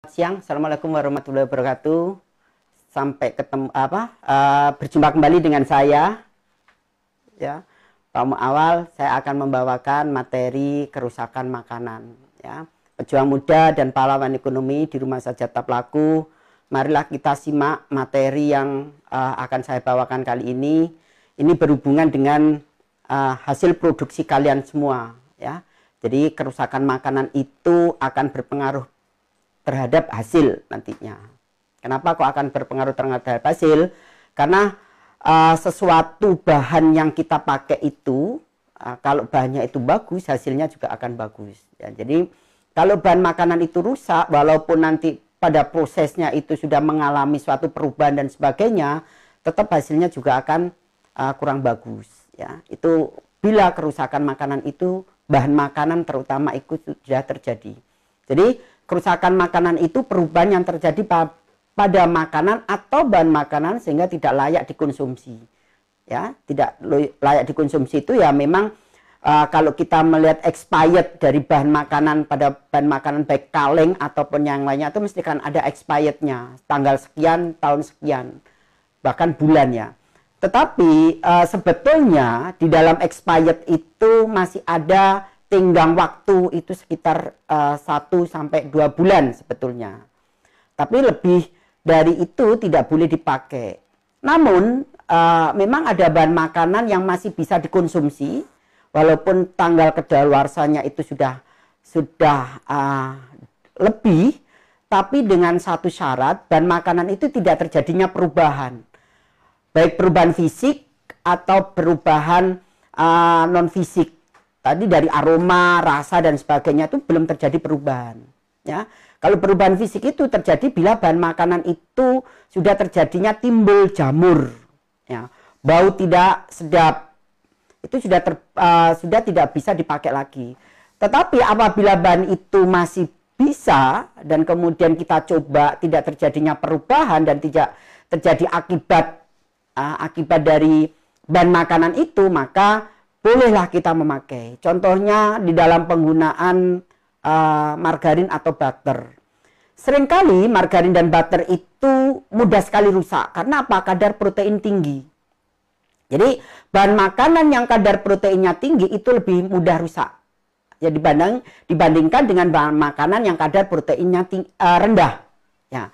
Siang, Assalamualaikum warahmatullahi wabarakatuh. Sampai ketemu berjumpa kembali dengan saya. Ya, awal saya akan membawakan materi kerusakan makanan. Ya, pejuang muda dan pahlawan ekonomi di rumah saja tetap laku. Marilah kita simak materi yang akan saya bawakan kali ini. Ini berhubungan dengan hasil produksi kalian semua. Ya, jadi kerusakan makanan itu akan berpengaruh terhadap hasil nantinya. Kenapa kok akan berpengaruh terhadap hasil? Karena sesuatu bahan yang kita pakai itu, kalau bahannya itu bagus, hasilnya juga akan bagus. Ya, jadi kalau bahan makanan itu rusak, walaupun nanti pada prosesnya itu sudah mengalami suatu perubahan dan sebagainya, tetap hasilnya juga akan kurang bagus. Ya, itu bila kerusakan makanan itu, bahan makanan terutama itu sudah terjadi. Jadi kerusakan makanan itu perubahan yang terjadi pada makanan atau bahan makanan sehingga tidak layak dikonsumsi. Ya, tidak layak dikonsumsi itu ya memang kalau kita melihat expired dari bahan makanan pada bahan makanan baik kaleng ataupun yang lainnya itu mesti kan ada expirednya, tanggal sekian, tahun sekian, bahkan bulan ya. Tetapi sebetulnya di dalam expired itu masih ada tenggang waktu itu sekitar 1 sampai 2 bulan sebetulnya. Tapi lebih dari itu tidak boleh dipakai. Namun memang ada bahan makanan yang masih bisa dikonsumsi walaupun tanggal kedaluarsanya itu sudah lebih, tapi dengan satu syarat, bahan makanan itu tidak terjadinya perubahan. Baik perubahan fisik atau perubahan non fisik. Tadi dari aroma, rasa dan sebagainya itu belum terjadi perubahan. Ya, kalau perubahan fisik itu terjadi bila bahan makanan itu sudah terjadinya timbul jamur, ya, bau tidak sedap, itu sudah tidak bisa dipakai lagi. Tetapi apabila bahan itu masih bisa dan kemudian kita coba tidak terjadinya perubahan dan tidak terjadi akibat dari bahan makanan itu, maka bolehlah kita memakai. Contohnya di dalam penggunaan margarin atau butter. Seringkali margarin dan butter itu mudah sekali rusak. Karena apa? Kadar protein tinggi. Jadi bahan makanan yang kadar proteinnya tinggi itu lebih mudah rusak. Ya, dibandingkan dengan bahan makanan yang kadar proteinnya rendah. Ya.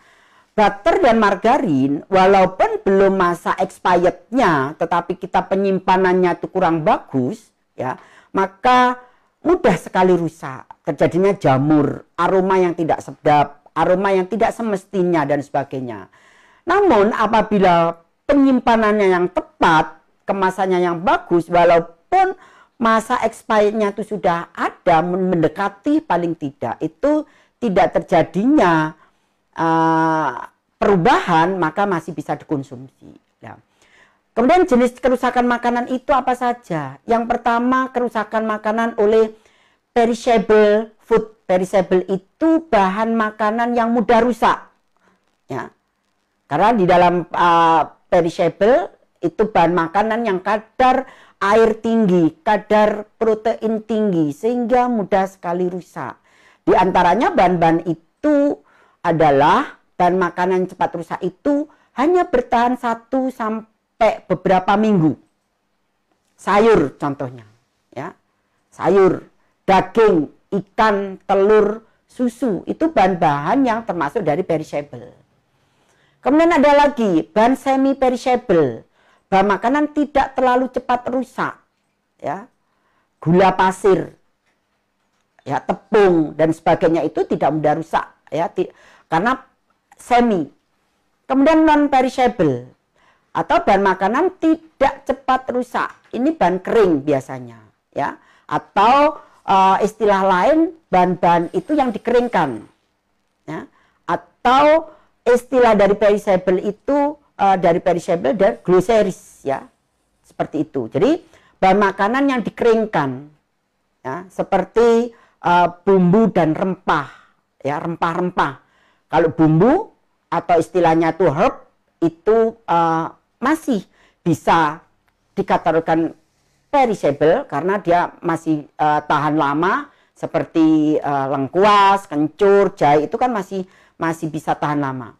Butter dan margarin walaupun belum masa expirednya, tetapi kita penyimpanannya itu kurang bagus, ya, maka mudah sekali rusak. Terjadinya jamur, aroma yang tidak sedap, aroma yang tidak semestinya dan sebagainya. Namun apabila penyimpanannya yang tepat, kemasannya yang bagus, walaupun masa expirednya itu sudah ada mendekati paling tidak, itu tidak terjadinya perubahan, maka masih bisa dikonsumsi. Ya. Kemudian jenis kerusakan makanan itu apa saja? Yang pertama, kerusakan makanan oleh perishable food. Perishable itu bahan makanan yang mudah rusak. Ya. Karena di dalam perishable itu bahan makanan yang kadar air tinggi, kadar protein tinggi, sehingga mudah sekali rusak. Di antaranya bahan-bahan itu adalah bahan makanan cepat rusak itu hanya bertahan 1 sampai beberapa minggu. Sayur contohnya, ya, sayur, daging, ikan, telur, susu itu bahan-bahan yang termasuk dari perishable. Kemudian ada lagi bahan semi perishable, bahan makanan tidak terlalu cepat rusak, ya, gula pasir, ya, tepung dan sebagainya itu tidak mudah rusak, ya, karena semi. Kemudian non perishable atau bahan makanan tidak cepat rusak. Ini bahan kering biasanya, ya. Atau istilah lain bahan-bahan itu yang dikeringkan, ya. Atau istilah dari perishable itu dari glossaries, ya. Seperti itu. Jadi bahan makanan yang dikeringkan, ya, seperti bumbu dan rempah, ya, rempah-rempah. Kalau bumbu atau istilahnya itu herb itu masih bisa dikategorikan perishable karena dia masih tahan lama, seperti lengkuas, kencur, jahe itu kan masih masih bisa tahan lama.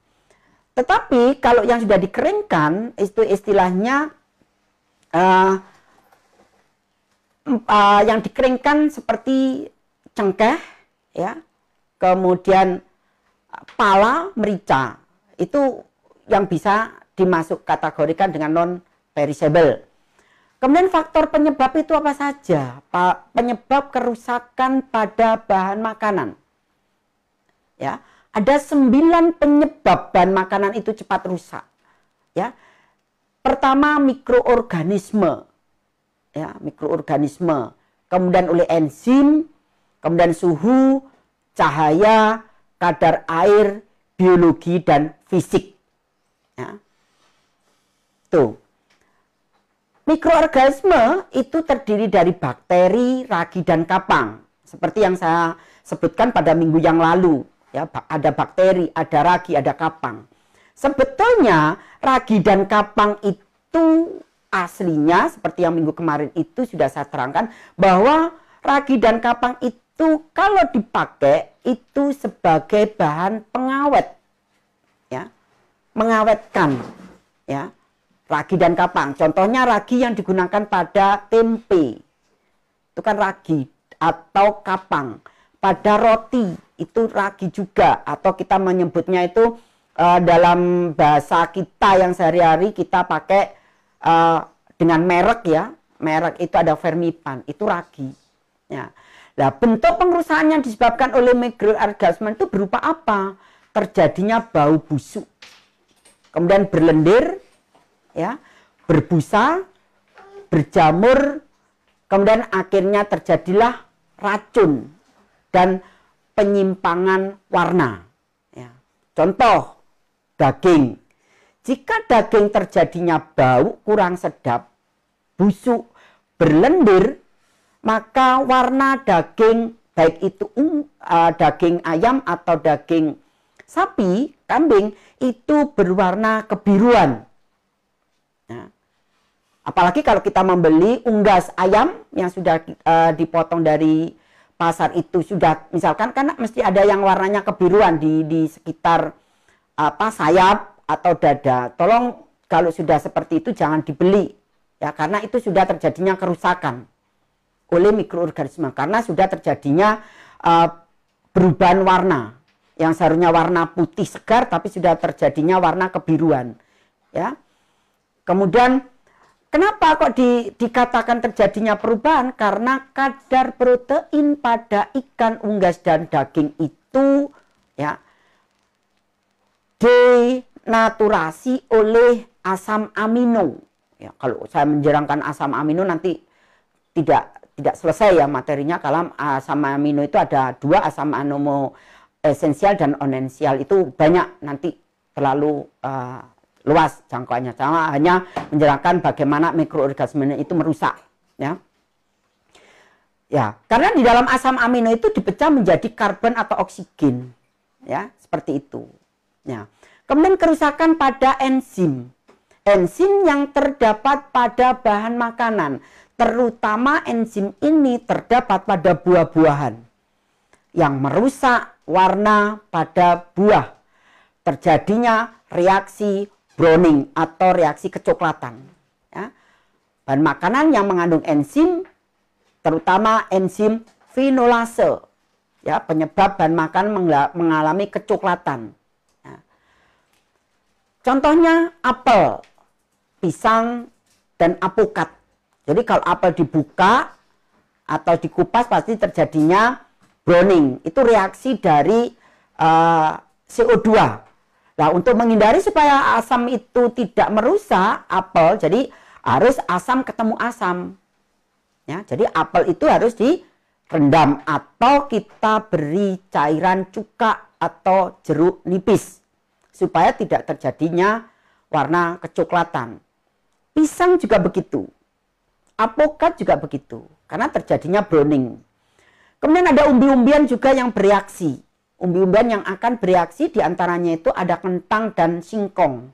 Tetapi kalau yang sudah dikeringkan itu istilahnya yang dikeringkan seperti cengkeh, ya, kemudian pala, merica, itu yang bisa dimasuk kategorikan dengan non perishable. Kemudian faktor penyebab itu apa saja? Penyebab kerusakan pada bahan makanan. Ya, ada 9 penyebab bahan makanan itu cepat rusak. Ya. Pertama, mikroorganisme. Ya, mikroorganisme. Kemudian oleh enzim, kemudian suhu, cahaya, kadar air, biologi dan fisik. Ya. Tuh. Mikroorganisme itu terdiri dari bakteri, ragi dan kapang. Seperti yang saya sebutkan pada minggu yang lalu. Ya, ada bakteri, ada ragi, ada kapang. Sebetulnya ragi dan kapang itu aslinya seperti yang minggu kemarin itu sudah saya terangkan bahwa ragi dan kapang itu kalau dipakai itu sebagai bahan pengawet, ya, mengawetkan, ya, ragi dan kapang. Contohnya ragi yang digunakan pada tempe itu kan ragi atau kapang. Pada roti itu ragi juga, atau kita menyebutnya itu dalam bahasa kita yang sehari-hari kita pakai dengan merek, ya, merek itu ada Fermipan, itu ragi. Ya. Nah, bentuk pengrusakan yang disebabkan oleh mikroorganisme itu berupa apa? Terjadinya bau busuk, kemudian berlendir, ya, berbusa, berjamur, kemudian akhirnya terjadilah racun dan penyimpangan warna. Ya. Contoh, daging. Jika daging terjadinya bau kurang sedap, busuk, berlendir, maka warna daging, baik itu daging ayam atau daging sapi, kambing, itu berwarna kebiruan. Ya. Apalagi kalau kita membeli unggas ayam yang sudah dipotong dari pasar itu sudah, misalkan kan mesti ada yang warnanya kebiruan di sekitar sayap atau dada. Tolong kalau sudah seperti itu jangan dibeli, ya, karena itu sudah terjadinya kerusakan oleh mikroorganisme, karena sudah terjadinya perubahan warna yang seharusnya warna putih segar tapi sudah terjadinya warna kebiruan, ya. Kemudian kenapa kok dikatakan terjadinya perubahan? Karena kadar protein pada ikan, unggas, dan daging itu, ya, denaturasi oleh asam amino. Ya, kalau saya menjerangkan asam amino nanti tidak selesai ya materinya. Kalau asam amino itu ada 2, asam amino esensial dan non-esensial, itu banyak, nanti terlalu luas jangkauannya. Sama hanya menjelaskan bagaimana mikroorganisme itu merusak, ya. Ya, karena di dalam asam amino itu dipecah menjadi karbon atau oksigen, ya, seperti itu. Ya. Kemudian kerusakan pada enzim. Enzim yang terdapat pada bahan makanan, terutama enzim ini terdapat pada buah-buahan yang merusak warna pada buah. Terjadinya reaksi browning atau reaksi kecoklatan. Ya. Bahan makanan yang mengandung enzim, terutama enzim vinolase, ya, penyebab bahan makanan mengalami kecoklatan. Ya. Contohnya apel, pisang, dan apokat. Jadi kalau apel dibuka atau dikupas pasti terjadinya browning. Itu reaksi dari CO2. Nah, untuk menghindari supaya asam itu tidak merusak apel, jadi harus asam ketemu asam. Ya, jadi apel itu harus direndam atau kita beri cairan cuka atau jeruk nipis supaya tidak terjadinya warna kecoklatan. Pisang juga begitu. Apokat juga begitu, karena terjadinya browning. Kemudian ada umbi-umbian juga yang bereaksi. Umbi-umbian yang akan bereaksi diantaranya itu ada kentang dan singkong.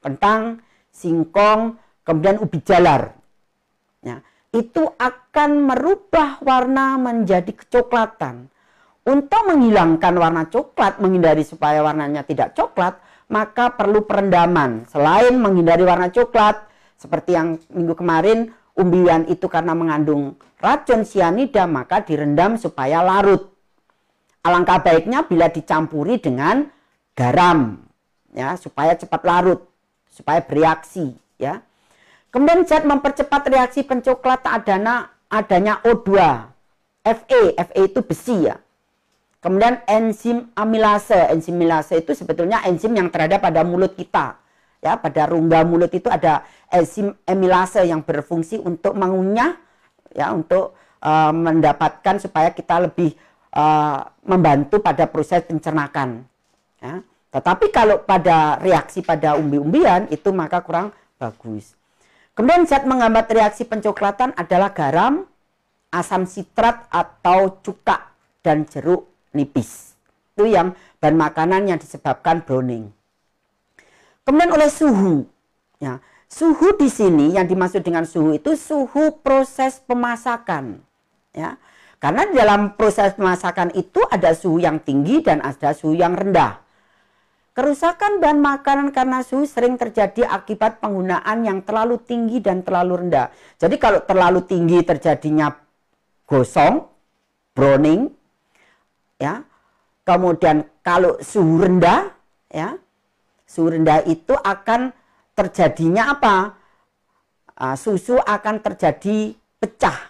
Kentang, singkong, kemudian ubi jalar. Ya, itu akan merubah warna menjadi kecoklatan. Untuk menghilangkan warna coklat, menghindari supaya warnanya tidak coklat, maka perlu perendaman. Selain menghindari warna coklat, seperti yang minggu kemarin, umbian itu karena mengandung racun sianida, maka direndam supaya larut. Alangkah baiknya bila dicampuri dengan garam, ya, supaya cepat larut, supaya bereaksi, ya. Kemudian zat mempercepat reaksi pencoklat adanya O2, Fe itu besi, ya. Kemudian enzim amilase itu sebetulnya enzim yang terada pada mulut kita. Ya, pada rongga mulut itu ada enzim amilase yang berfungsi untuk mengunyah, ya, untuk mendapatkan supaya kita lebih membantu pada proses pencernaan. Ya. Tetapi kalau pada reaksi pada umbi-umbian itu maka kurang bagus. Kemudian zat menghambat reaksi pencoklatan adalah garam, asam sitrat atau cuka, dan jeruk nipis. Itu yang bahan makanan yang disebabkan browning. Kemudian oleh suhu. Ya, suhu di sini yang dimaksud dengan suhu itu suhu proses pemasakan. Ya, karena di dalam proses pemasakan itu ada suhu yang tinggi dan ada suhu yang rendah. Kerusakan bahan makanan karena suhu sering terjadi akibat penggunaan yang terlalu tinggi dan terlalu rendah. Jadi kalau terlalu tinggi terjadinya gosong, browning, ya. Kemudian kalau suhu rendah, ya, suhu rendah itu akan terjadinya apa? Susu akan terjadi pecah,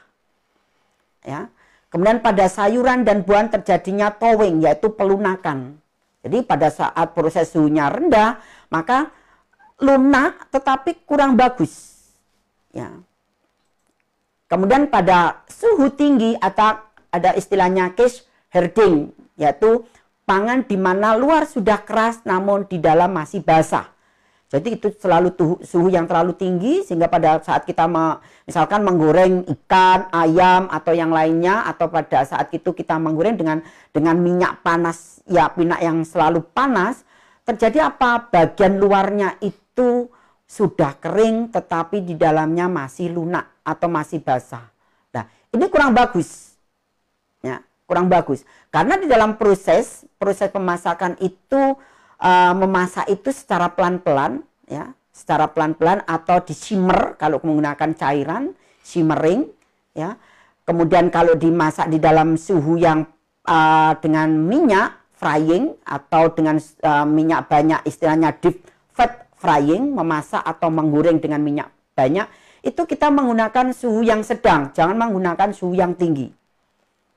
ya. Kemudian pada sayuran dan buah terjadinya thawing, yaitu pelunakan. Jadi pada saat proses suhunya rendah, maka lunak tetapi kurang bagus, ya. Kemudian pada suhu tinggi ada istilahnya case herding, yaitu pangan di mana luar sudah keras namun di dalam masih basah. Jadi itu selalu suhu yang terlalu tinggi sehingga pada saat kita misalkan menggoreng ikan, ayam atau yang lainnya, atau pada saat itu kita menggoreng dengan minyak panas, ya, minyak yang selalu panas, terjadi apa? Bagian luarnya itu sudah kering tetapi di dalamnya masih lunak atau masih basah. Nah, ini kurang bagus. Ya, kurang bagus. Karena di dalam proses pemasakan itu memasak itu secara pelan-pelan, ya, secara pelan-pelan atau di simmer kalau menggunakan cairan, simmering, ya. Kemudian kalau dimasak di dalam suhu yang dengan minyak frying atau dengan minyak banyak, istilahnya deep fat frying, memasak atau menggoreng dengan minyak banyak, itu kita menggunakan suhu yang sedang, jangan menggunakan suhu yang tinggi.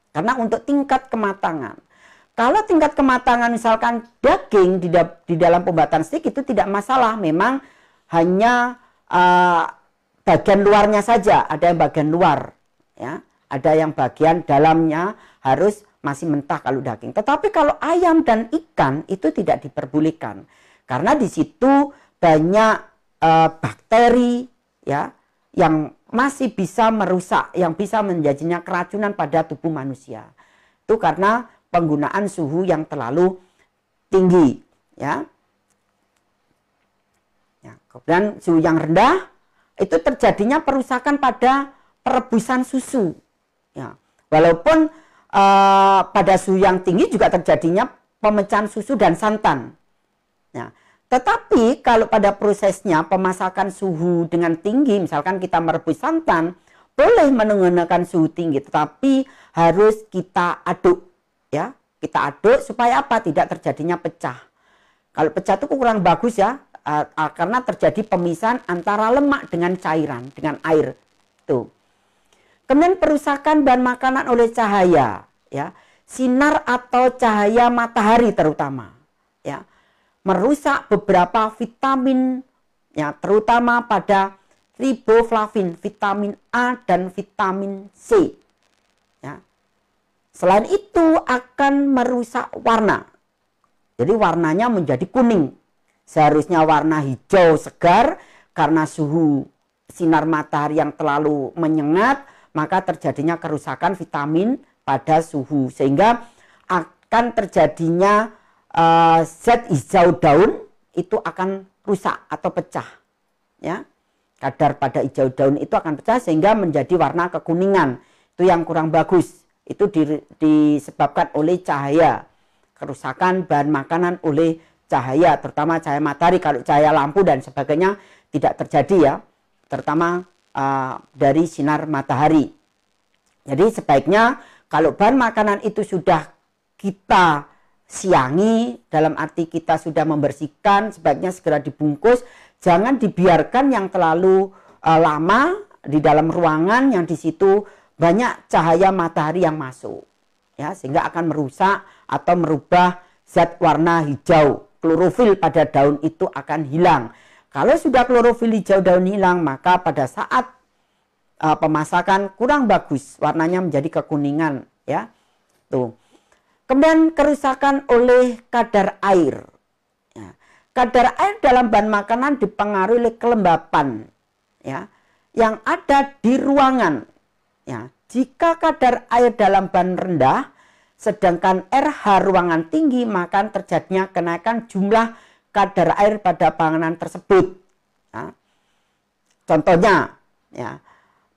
Karena untuk tingkat kematangan. Kalau tingkat kematangan misalkan daging di dalam pembuatan steak itu tidak masalah, memang hanya bagian luarnya saja, ada yang bagian luar, ya, ada yang bagian dalamnya harus masih mentah kalau daging. Tetapi kalau ayam dan ikan itu tidak diperbolehkan, karena di situ banyak bakteri, ya, yang masih bisa merusak, yang bisa menjadinya keracunan pada tubuh manusia. Itu karena penggunaan suhu yang terlalu tinggi, ya. Ya, kemudian suhu yang rendah itu terjadinya perusakan pada perebusan susu, ya. Walaupun pada suhu yang tinggi juga terjadinya pemecahan susu dan santan, ya. Tetapi kalau pada prosesnya pemasakan suhu dengan tinggi, misalkan kita merebus santan, boleh menggunakan suhu tinggi, tetapi harus kita aduk. Ya, kita aduk supaya apa? Tidak terjadinya pecah. Kalau pecah itu kurang bagus, ya, karena terjadi pemisahan antara lemak dengan cairan, dengan air. Tuh. Kemudian perusakan bahan makanan oleh cahaya, ya, sinar atau cahaya matahari terutama, ya, merusak beberapa vitamin, ya, terutama pada riboflavin, vitamin A dan vitamin C. Selain itu akan merusak warna. Jadi warnanya menjadi kuning. Seharusnya warna hijau segar, karena suhu sinar matahari yang terlalu menyengat, maka terjadinya kerusakan vitamin pada suhu. Sehingga akan terjadinya zat hijau daun itu akan rusak atau pecah. Ya. Kadar pada hijau daun itu akan pecah sehingga menjadi warna kekuningan. Itu yang kurang bagus. itu disebabkan oleh cahaya. Kerusakan bahan makanan oleh cahaya, terutama cahaya matahari. Kalau cahaya lampu dan sebagainya tidak terjadi ya, terutama dari sinar matahari. Jadi sebaiknya kalau bahan makanan itu sudah kita siangi, dalam arti kita sudah membersihkan, sebaiknya segera dibungkus. Jangan dibiarkan yang terlalu lama di dalam ruangan yang di situ banyak cahaya matahari yang masuk, ya, sehingga akan merusak atau merubah zat warna hijau. Klorofil pada daun itu akan hilang. Kalau sudah klorofil hijau daun hilang, maka pada saat pemasakan kurang bagus, warnanya menjadi kekuningan, ya. Tuh. Kemudian kerusakan oleh kadar air. Ya. Kadar air dalam bahan makanan dipengaruhi oleh kelembapan, ya, yang ada di ruangan. Ya, jika kadar air dalam bahan rendah, sedangkan RH ruangan tinggi, maka terjadinya kenaikan jumlah kadar air pada panganan tersebut. Ya. Contohnya, ya,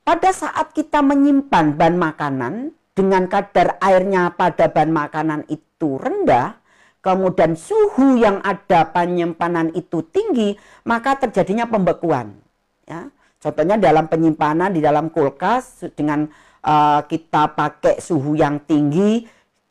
pada saat kita menyimpan bahan makanan dengan kadar airnya pada bahan makanan itu rendah, kemudian suhu yang ada penyimpanan itu tinggi, maka terjadinya pembekuan. Ya. Contohnya dalam penyimpanan di dalam kulkas dengan kita pakai suhu yang tinggi,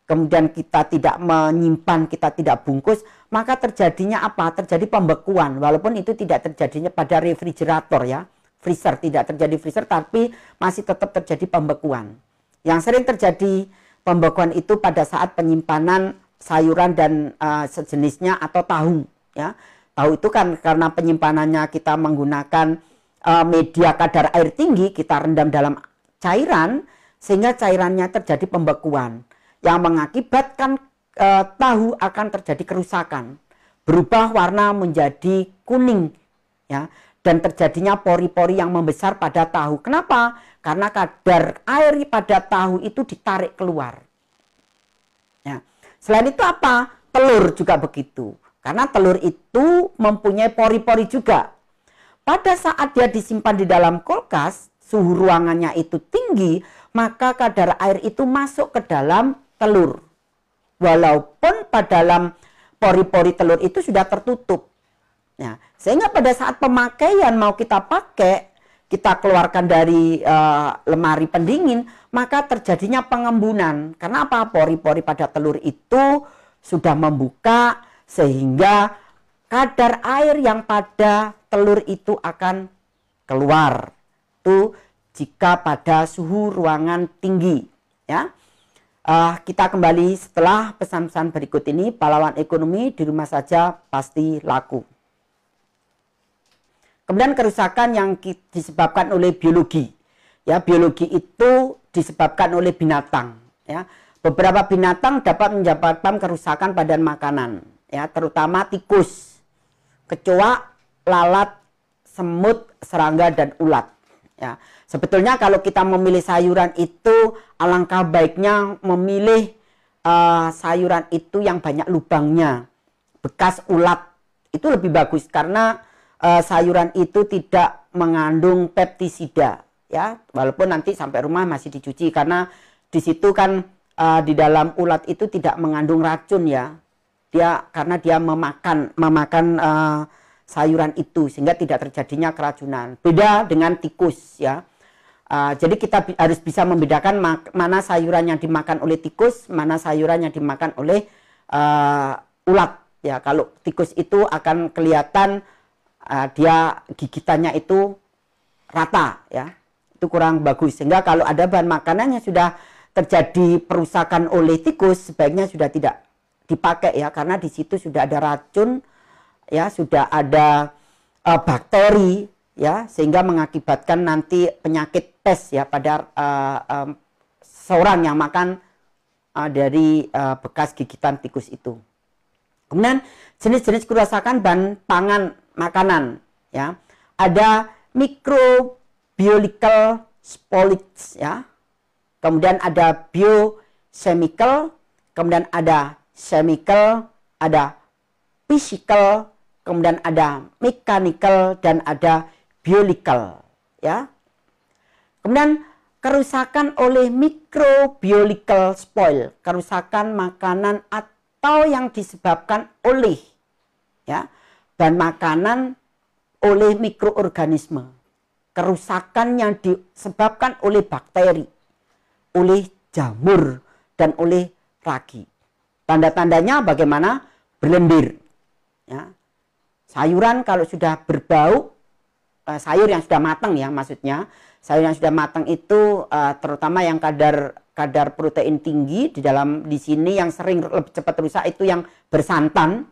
kemudian kita tidak menyimpan, kita tidak bungkus, maka terjadinya apa? Terjadi pembekuan. Walaupun itu tidak terjadinya pada refrigerator ya, freezer, tidak terjadi freezer, tapi masih tetap terjadi pembekuan. Yang sering terjadi pembekuan itu pada saat penyimpanan sayuran dan sejenisnya atau tahu. Ya, tahu itu kan karena penyimpanannya kita menggunakan media kadar air tinggi, kita rendam dalam cairan sehingga cairannya terjadi pembekuan yang mengakibatkan tahu akan terjadi kerusakan, berubah warna menjadi kuning, ya, dan terjadinya pori-pori yang membesar pada tahu. Kenapa? Karena kadar air pada tahu itu ditarik keluar. Ya. Selain itu apa? Telur juga begitu, karena telur itu mempunyai pori-pori juga. Pada saat dia disimpan di dalam kulkas, suhu ruangannya itu tinggi, maka kadar air itu masuk ke dalam telur. Walaupun pada dalam pori-pori telur itu sudah tertutup. Nah, sehingga pada saat pemakaian mau kita pakai, kita keluarkan dari lemari pendingin, maka terjadinya pengembunan. Karena apa? Pori-pori pada telur itu sudah membuka sehingga kadar air yang pada telur itu akan keluar. Itu jika pada suhu ruangan tinggi, ya. Kita kembali setelah pesan-pesan berikut ini. Pahlawan ekonomi di rumah saja pasti laku. Kemudian kerusakan yang disebabkan oleh biologi. Ya, biologi itu disebabkan oleh binatang, ya. Beberapa binatang dapat menyebabkan kerusakan badan makanan, ya, terutama tikus, kecoa, lalat, semut, serangga, dan ulat. Ya, sebetulnya kalau kita memilih sayuran itu alangkah baiknya memilih sayuran itu yang banyak lubangnya, bekas ulat itu lebih bagus karena sayuran itu tidak mengandung pestisida, ya, walaupun nanti sampai rumah masih dicuci karena di situ kan di dalam ulat itu tidak mengandung racun ya, karena dia memakan sayuran itu sehingga tidak terjadinya keracunan. Beda dengan tikus ya. Jadi kita harus bisa membedakan mana sayuran yang dimakan oleh tikus, mana sayuran yang dimakan oleh ulat ya. Kalau tikus itu akan kelihatan dia gigitannya itu rata ya. Itu kurang bagus. Sehingga kalau ada bahan makanan yang sudah terjadi perusakan oleh tikus, sebaiknya sudah tidak dipakai ya, karena di situ sudah ada racun. Ya, sudah ada bakteri ya, sehingga mengakibatkan nanti penyakit pes ya pada seorang yang makan dari bekas gigitan tikus itu. Kemudian jenis-jenis kerusakan bahan pangan makanan ya. Ada microbiological spoilage ya. Kemudian ada biochemical, kemudian ada chemical, ada physical, kemudian ada mechanical dan ada biological ya. Kemudian kerusakan oleh microbiological spoil, kerusakan makanan atau yang disebabkan oleh ya bahan makanan oleh mikroorganisme, kerusakan yang disebabkan oleh bakteri, oleh jamur dan oleh ragi. Tanda-tandanya bagaimana? Berlendir. Ya. Sayuran kalau sudah berbau, sayur yang sudah matang ya maksudnya, sayur yang sudah matang itu terutama yang kadar protein tinggi di sini yang sering lebih cepat rusak itu yang bersantan,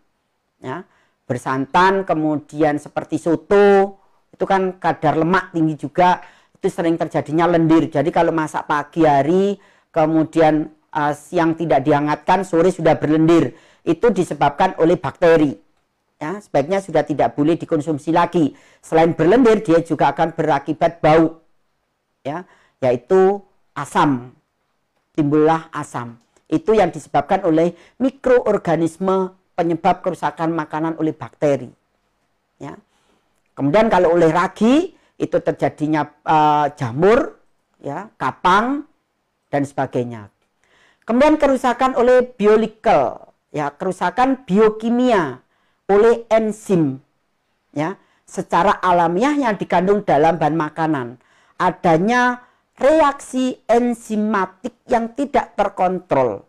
ya, bersantan, kemudian seperti soto itu kan kadar lemak tinggi juga, itu sering terjadinya lendir. Jadi kalau masak pagi hari kemudian siang tidak dihangatkan, sore sudah berlendir, itu disebabkan oleh bakteri. Ya, sebaiknya sudah tidak boleh dikonsumsi lagi. Selain berlendir, dia juga akan berakibat bau, ya, yaitu asam. Timbullah asam. Itu yang disebabkan oleh mikroorganisme penyebab kerusakan makanan oleh bakteri. Ya. Kemudian kalau oleh ragi itu terjadinya jamur, ya, kapang dan sebagainya. Kemudian kerusakan oleh biological, ya, kerusakan biokimia oleh enzim, ya, secara alamiah yang dikandung dalam bahan makanan. Adanya reaksi enzimatik yang tidak terkontrol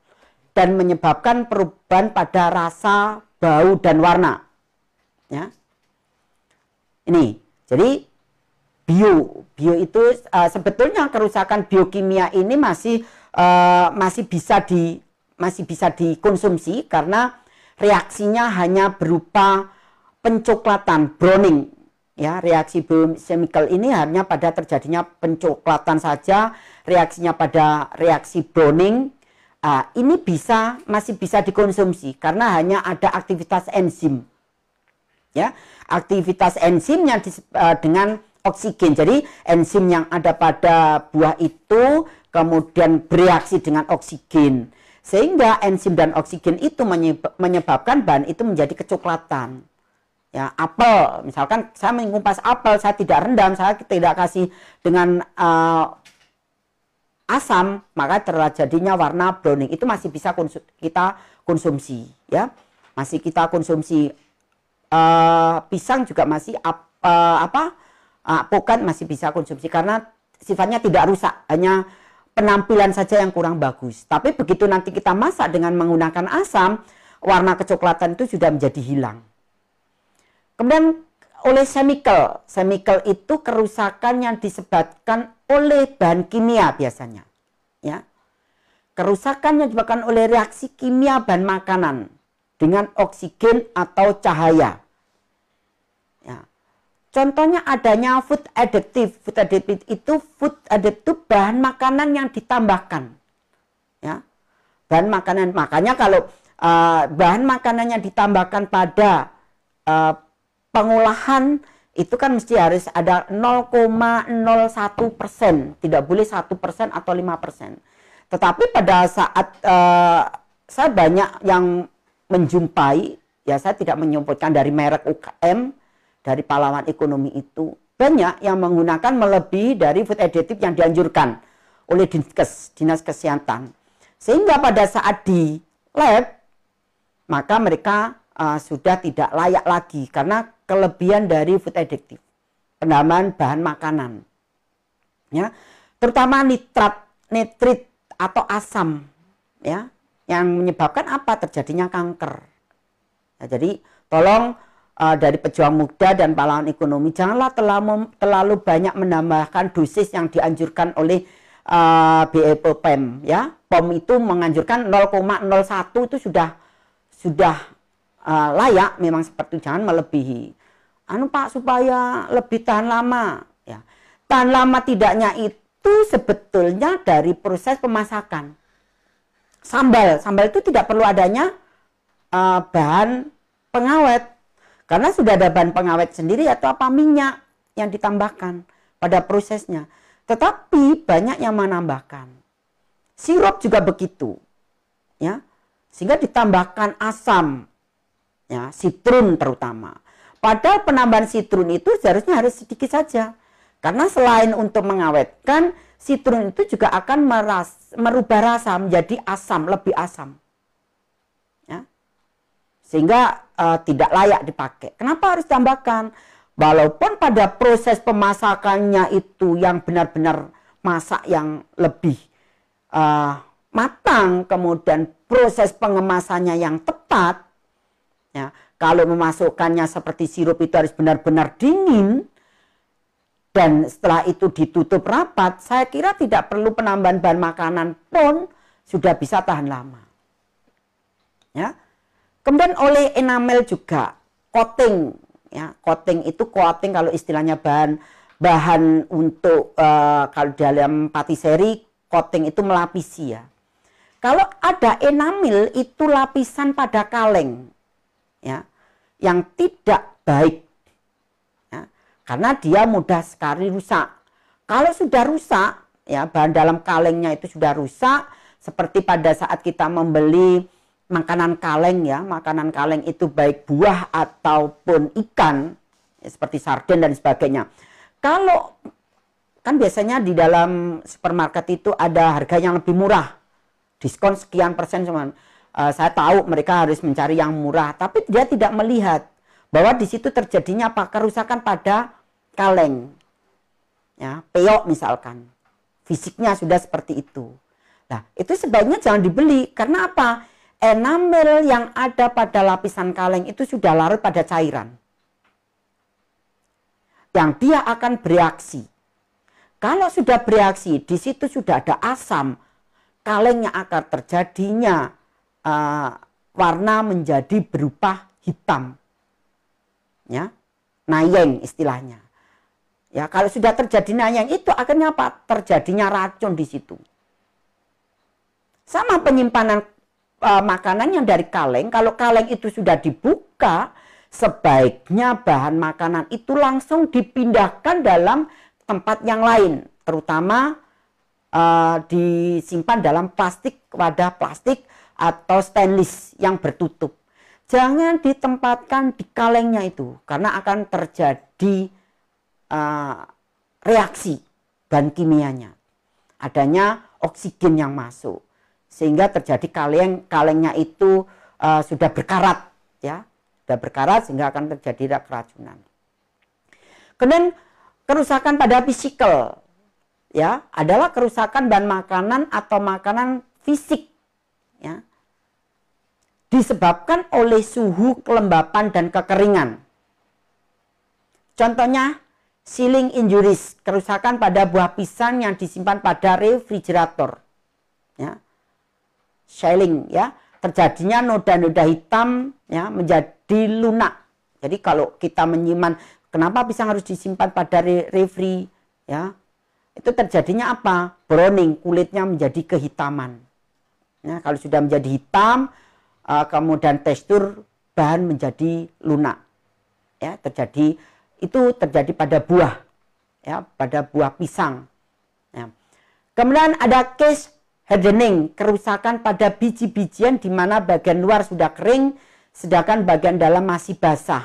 dan menyebabkan perubahan pada rasa, bau dan warna. Ya. Ini, jadi bio itu sebetulnya kerusakan biokimia ini masih bisa dikonsumsi karena reaksinya hanya berupa pencoklatan, browning. Ya, reaksi biochemical ini hanya pada terjadinya pencoklatan saja, reaksinya pada reaksi browning. Ini masih bisa dikonsumsi karena hanya ada aktivitas enzim. Ya, aktivitas enzimnya dengan oksigen. Jadi enzim yang ada pada buah itu kemudian bereaksi dengan oksigen. Sehingga enzim dan oksigen itu menyebabkan bahan itu menjadi kecoklatan. Ya, apel, misalkan saya mengupas apel, saya tidak rendam, saya tidak kasih dengan asam, maka terjadinya warna browning. Itu masih bisa kita konsumsi, ya. Masih kita konsumsi. Pisang juga masih alpukat masih bisa konsumsi karena sifatnya tidak rusak, hanya penampilan saja yang kurang bagus. Tapi begitu nanti kita masak dengan menggunakan asam, warna kecoklatan itu sudah menjadi hilang. Kemudian oleh chemical. Chemical itu kerusakan yang disebabkan oleh bahan kimia biasanya. Ya. Kerusakan yang disebabkan oleh reaksi kimia bahan makanan dengan oksigen atau cahaya. Ya. Contohnya adanya food additive. Food additive itu bahan makanan yang ditambahkan. Ya. Bahan makanan, makanya kalau bahan makanan yang ditambahkan pada pengolahan itu kan mesti harus ada 0,01%, tidak boleh 1% atau 5%. Tetapi pada saat saya banyak yang menjumpai, ya saya tidak menyebutkan dari merek UKM, dari pahlawan ekonomi itu, banyak yang menggunakan melebihi dari food additive yang dianjurkan oleh Dinas Kesehatan. Sehingga pada saat di lab, maka mereka sudah tidak layak lagi karena kelebihan dari food additive, penambahan bahan makanan, ya, terutama nitrit atau asam, ya, yang menyebabkan apa? Terjadinya kanker. Ya, jadi tolong dari pejuang muda dan pahlawan ekonomi janganlah terlalu banyak menambahkan dosis yang dianjurkan oleh BPOM, ya. POM itu menganjurkan 0,01 itu sudah layak, memang seperti jangan melebihi. Pak, supaya lebih tahan lama, ya. Tahan lama tidaknya itu sebetulnya dari proses pemasakan. Sambal itu tidak perlu adanya bahan pengawet karena sudah ada bahan pengawet sendiri atau minyak yang ditambahkan pada prosesnya. Tetapi banyak yang menambahkan. Sirup juga begitu, ya, sehingga ditambahkan asam, ya, sitrun terutama. Padahal penambahan sitrun itu seharusnya harus sedikit saja. Karena selain untuk mengawetkan, Sitron itu juga akan merubah rasa menjadi asam, lebih asam. Ya. Sehingga tidak layak dipakai. Kenapa harus ditambahkan? Walaupun pada proses pemasakannya itu yang benar-benar masak yang lebih matang, kemudian proses pengemasannya yang tepat, ya, kalau memasukkannya seperti sirup itu harus benar-benar dingin, dan setelah itu ditutup rapat, saya kira tidak perlu penambahan bahan makanan pun sudah bisa tahan lama. Ya. Kemudian oleh enamel juga, coating, ya, coating itu coating kalau istilahnya bahan untuk kalau dalam patisserie coating itu melapisi ya. Kalau ada enamel itu lapisan pada kaleng, ya, yang tidak baik, ya, karena dia mudah sekali rusak. Kalau sudah rusak, ya, bahan dalam kalengnya itu sudah rusak, seperti pada saat kita membeli makanan kaleng, ya, makanan kaleng itu baik buah ataupun ikan, ya, seperti sarden dan sebagainya. Kalau kan biasanya di dalam supermarket itu ada harga yang lebih murah, diskon sekian persen, cuman saya tahu mereka harus mencari yang murah, tapi dia tidak melihat bahwa di situ terjadinya apa, kerusakan pada kaleng, ya, peyok misalkan, fisiknya sudah seperti itu. Nah, itu sebaiknya jangan dibeli, karena apa? Enamel yang ada pada lapisan kaleng itu sudah larut pada cairan, yang dia akan bereaksi. Kalau sudah bereaksi, di situ sudah ada asam, kalengnya akan terjadinya warna menjadi berupa hitam, ya, nayeng istilahnya. Ya, kalau sudah terjadi nayeng itu akhirnya apa? Terjadinya racun di situ. Sama penyimpanan makanan yang dari kaleng, kalau kaleng itu sudah dibuka, sebaiknya bahan makanan itu langsung dipindahkan dalam tempat yang lain, terutama disimpan dalam plastik, wadah plastik atau stainless yang bertutup. Jangan ditempatkan di kalengnya itu, karena akan terjadi reaksi bahan kimianya, adanya oksigen yang masuk, sehingga terjadi kalengnya itu sudah berkarat, ya, sudah berkarat sehingga akan terjadi keracunan. Kemudian kerusakan pada fisikal, ya, adalah kerusakan bahan makanan atau makanan fisik, ya, disebabkan oleh suhu, kelembapan dan kekeringan. Contohnya sealing injuries, kerusakan pada buah pisang yang disimpan pada refrigerator, ya. Shelling, ya, terjadinya noda-noda hitam, ya, menjadi lunak. Jadi kalau kita menyimpan, kenapa pisang harus disimpan pada refri, ya, itu terjadinya apa? Browning, kulitnya menjadi kehitaman. Ya, kalau sudah menjadi hitam, kemudian tekstur bahan menjadi lunak, ya, itu terjadi pada buah, ya, pada buah pisang. Ya. Kemudian ada case hardening, kerusakan pada biji-bijian di mana bagian luar sudah kering, sedangkan bagian dalam masih basah,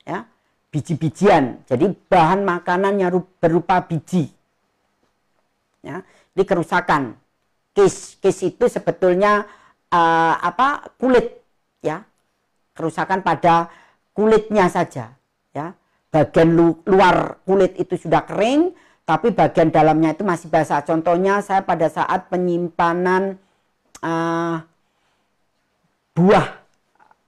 ya, biji-bijian. Jadi bahan makanan yang berupa biji, ya, ini kerusakan. Case itu sebetulnya kulit, ya, kerusakan pada kulitnya saja, ya. Bagian luar kulit itu sudah kering, tapi bagian dalamnya itu masih basah. Contohnya saya pada saat penyimpanan buah,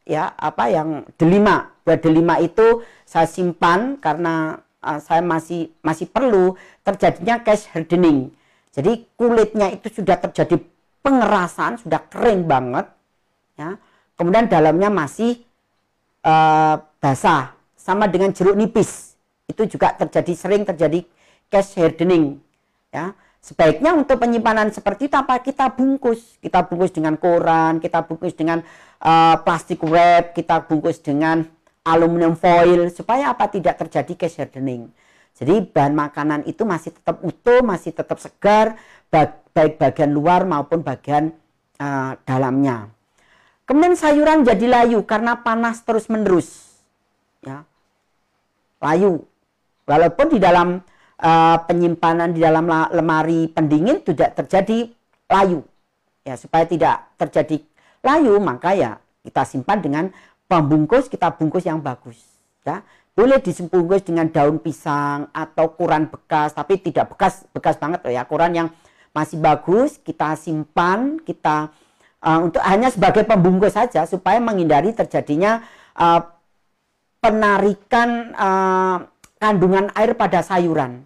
ya, yang delima, buah delima itu saya simpan karena saya masih perlu, terjadinya case hardening. Jadi kulitnya itu sudah terjadi pengerasan, sudah kering banget, ya. Kemudian dalamnya masih basah, sama dengan jeruk nipis, itu juga sering terjadi case hardening, ya. Sebaiknya untuk penyimpanan seperti itu apa? Kita bungkus dengan koran, kita bungkus dengan plastik wrap, kita bungkus dengan aluminium foil, supaya apa? Tidak terjadi case hardening. Jadi bahan makanan itu masih tetap utuh, masih tetap segar, baik bagian luar maupun bagian dalamnya. Kemudian sayuran jadi layu karena panas terus menerus, ya, layu. Walaupun di dalam penyimpanan di dalam lemari pendingin tidak terjadi layu. Ya, supaya tidak terjadi layu, maka ya kita simpan dengan pembungkus, kita bungkus yang bagus. Ya, boleh dibungkus dengan daun pisang atau koran bekas, tapi tidak bekas banget loh ya, koran yang masih bagus kita simpan, kita untuk hanya sebagai pembungkus saja supaya menghindari terjadinya penarikan kandungan air pada sayuran.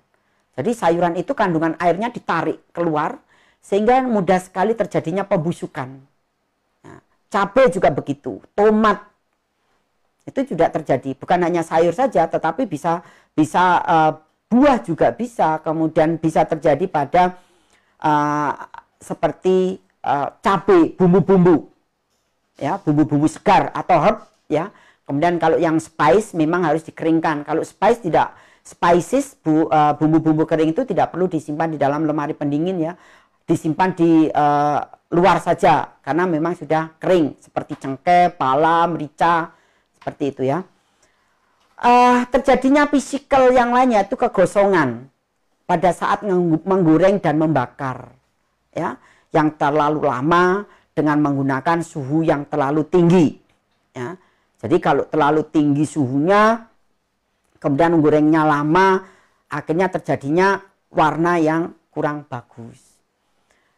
Jadi sayuran itu kandungan airnya ditarik keluar sehingga mudah sekali terjadinya pembusukan. Nah, cabai juga begitu, tomat itu juga terjadi. Bukan hanya sayur saja, tetapi bisa buah juga bisa. Kemudian bisa terjadi pada seperti cabai, bumbu-bumbu, ya, bumbu-bumbu segar atau herb, ya. Kemudian kalau yang spice memang harus dikeringkan. Kalau spice tidak, spices, bumbu-bumbu kering itu tidak perlu disimpan di dalam lemari pendingin ya. Disimpan di luar saja karena memang sudah kering seperti cengkeh, pala, merica seperti itu ya. Terjadinya physical yang lainnya itu kegosongan pada saat menggoreng dan membakar ya, yang terlalu lama dengan menggunakan suhu yang terlalu tinggi ya. Jadi kalau terlalu tinggi suhunya kemudian menggorengnya lama, akhirnya terjadinya warna yang kurang bagus.